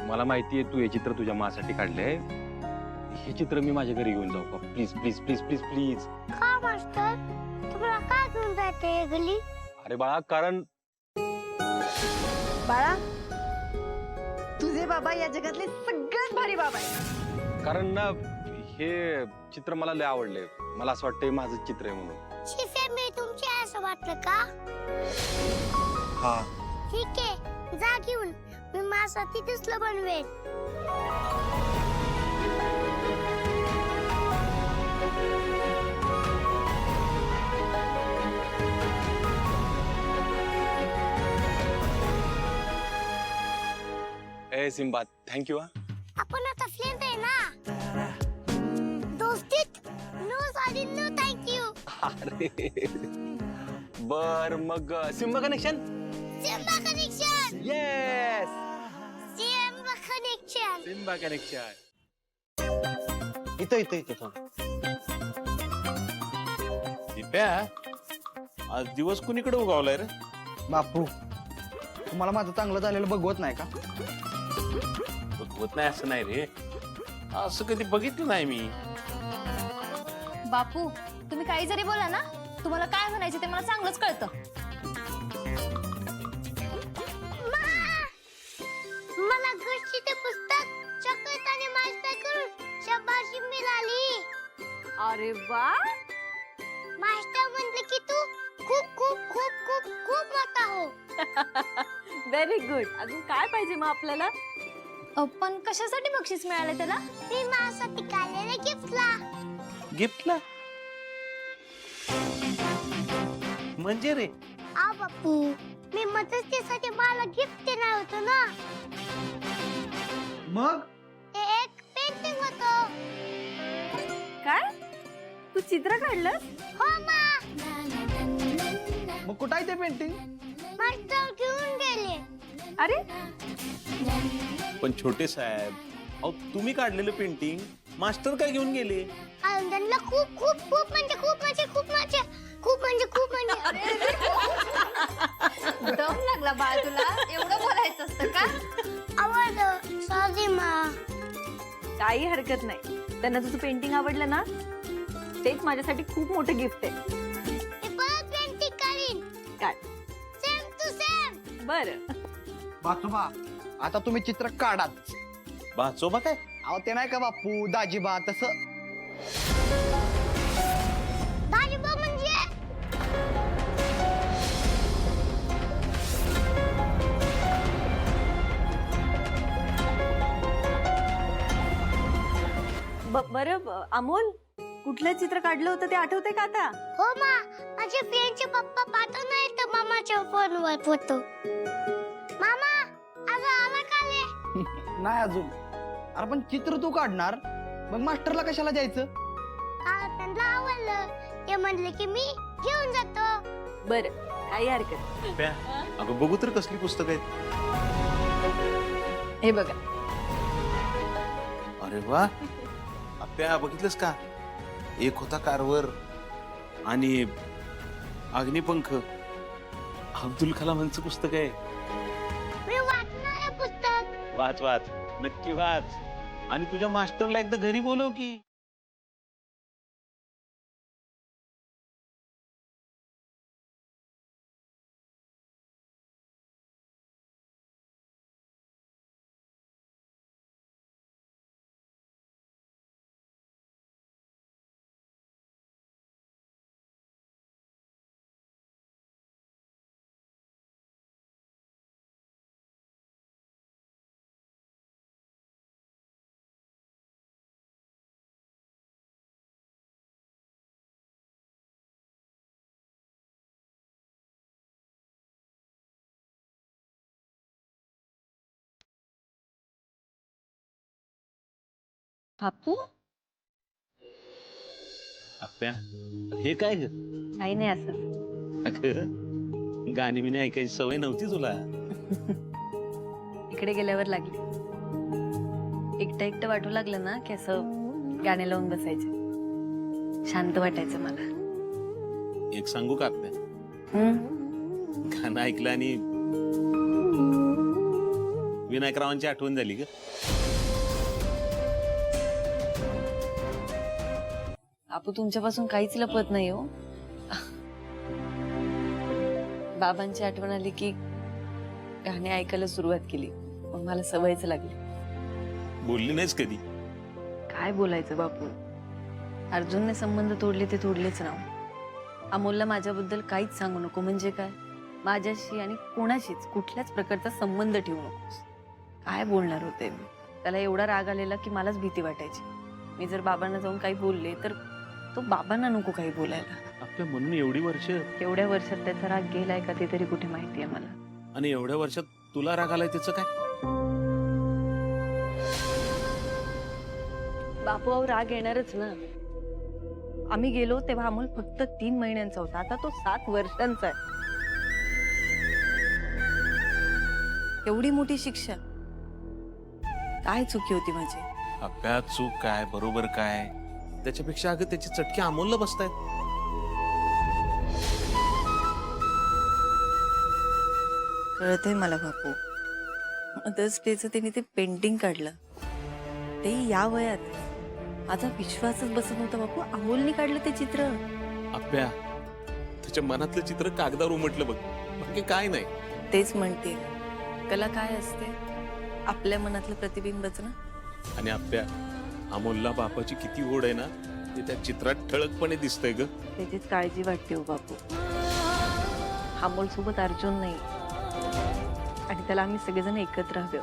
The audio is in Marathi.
मला माहितीये तू हे चित्र तुझ्या मासाठी काढलंय. हे चित्र मी माझ्या घरी घेऊन जाऊ का? Please please please please please. का मास्टर तुम्हाला काय घेऊन जायचे गली? अरे बाळा, कारण बाळा, तुझे बाबा या जगातले सगळ्यात भारी बाबा आहे. कारण ना हे चित्र मला लय आवडले. मला असं वाटतंय माझं चित्र आहे म्हणून. शिफे मी तुमची आहे असं वाटलं का? हा. ठीक आहे, जा घेऊन. मी माझ्यासाठी तसलं बनवेन. ए सिम्बा, थँक्यू. आपण आता फ्रेंड आहे ना. दोस्तीत नो सॉरी नो थँक्यू. अरे बर, मग Simba connection. Simba connection. Yes, Simba connection. Simba connection. इथं इथं इथं दिप्या, आज दिवस कुणीकडे उगावलाय रे? बापू, तुम्हाला माझं चांगलं झालेलं बघवत नाही का? बघवत नाही असं नाही रे, असं कधी बघितलं नाही मी. बापू, तुम्ही काही जरी बोला ना, तुम्हाला काय म्हणायचे ते मला चांगलंच कळतं. मला गोष्टीचे पुस्तक चॉकलेट आणि मास्टर करून शाबाशी मिळाली. अरे वा, मास्टर म्हणले की तू खूप खूप खूप खूप खूप मोठा हो. Very good. अजून काय पाहिजे मग आपल्याला? पण कशासाठी बक्षीस मिळालं त्याला? मी माझ्यासाठी काढलेल्या गिफ्टला. गिफ्टला म्हणजे रे? आ बापू, मी मदतीसाठी मला गिफ्ट देणार होतो ना. मग ते एक पेंटिंग होतं. काय, तू चित्र काढलंस? हो मा. मग कुठं आहे ते पेंटिंग? मास्टर घेऊन गेले. अरे, पण छोटे साहेब, अहो तुम्ही काढलेलं पेंटिंग मास्टर काय घेऊन गेले? आणि त्यांना खूप खूप खूप म्हणजे खूप म्हणजे खूप म्हणजे खूप म्हणजे खूप म्हणजे दम लागला बाळ तुला, एवढं बोलायचं असतं का? आवडलं. सॉरी मा. काही हरकत नाही. त्यांना तुझं पेंटिंग आवडलं ना, तेच माझ्यासाठी खूप मोठं गिफ्ट आहे. मी परत पेंटिंग करीन. काय? Same to same. बरं. बाचोबा, आता तुम्ही चित्र काढाच. बाचोबा काय? अहो ते नाही का बापू, दाजीबा तसं. दाजीबा म्हणजे बरं अमोल, कुठलं चित्र काढलं होतं ते आठवतंय का आता? हो मा. माझे फ्रेंडचे पप्पा पाठवून नाही तर मामाच्या फोनवर फोटो. मामा अगं आला का रे? नाही अजून. अरे पण चित्र तू काढणार, मग मास्टरला कशाला द्यायचं? त्यांना आवडलं. ते म्हणले की मी घेऊन जातो. बरं, काही हरकत नाही. दिप्या, अगं बघू तर कसली पुस्तक आहेत. हे बघा. अरे वा, आप्या बघितलंस का? एक होता कारवर आणि अग्निपंख. अब्दुल कलामांचं पुस्तक आहे. मी वाचणार हे पुस्तक. वाच वाच, नक्की वाच. आणि तुझ्या मास्टरला एकदा घरी बोलव की. बापू, आप्या, हे काय ग? काही नाही असं. अगं, गाणी बिणी ऐकायची सवय नव्हती तुला? इकडे गेल्यावर लागली. एकटं एकटं वाटू लागलं ना की असं गाणे लावून बसायचे. शांत वाटायचं मला. एक सांगू का आप्या? गाणं ऐकलं आणि विनायकरावांची आठवण झाली का? बापू तुमच्यापासून काहीच लपत नाही हो. बाबांची आठवण आली की गाणे ऐकायला सुरुवात केली. मग मला सवयच लागली. बोलली नाहीस कधी? काय बोलायचं बापू, अर्जुनने संबंध तोडले ते तोडलेच ना. अमोलला माझ्याबद्दल काहीच सांगू नको म्हणजे काय, माझ्याशी आणि कोणाशीच कुठल्याच प्रकारचा संबंध ठेवू नकोस. काय बोलणार होते मी. त्याला एवढा राग आलेला की मलाच भीती वाटायची. मी जर बाबांना जाऊन काही बोलले तर तो बाबांना नको काही बोलायला. आपल्या म्हणून एवढी वर्ष, एवढ्या वर्षात त्याचा राग गेलाय का ते तरी कुठे माहितीये मला. आणि एवढ्या वर्षात तुला राग आलाय त्याचं काय? बापू अहो राग येणारच ना. आम्ही गेलो तेव्हा अमोल फक्त 3 महिन्यांचा होता. आता तो 7 वर्षांचा आहे. एवढी मोठी शिक्षा. काय चुकी होती माझी? आपल्या चूक काय बरोबर काय त्याच्यापेक्षा अगं त्याची चटके अमोलला बसतायत. कळतंय मला बापू. मदर्स डेचं त्याने ते पेंटिंग काढलं, तेही या वयात. माझा विश्वासच बसत नव्हता बापू. अमोलने काढलं ते चित्र. आपल्या त्याच्या मनातलं चित्र कागदावर उमटलं बघ, बाकी काय नाही. तेच म्हणते, कला काय असते? आपल्या मनातलं प्रतिबिंबच ना. आणि आपल्या अमोलला बापाची किती ओढ आहे ना ते त्या चित्रात ठळकपणे दिसतंय ग. त्याचीच काळजी वाटते हो बापू. अमोल सोबत अर्जुन नाही आणि त्याला आम्ही सगळेजण एकत्र हवे.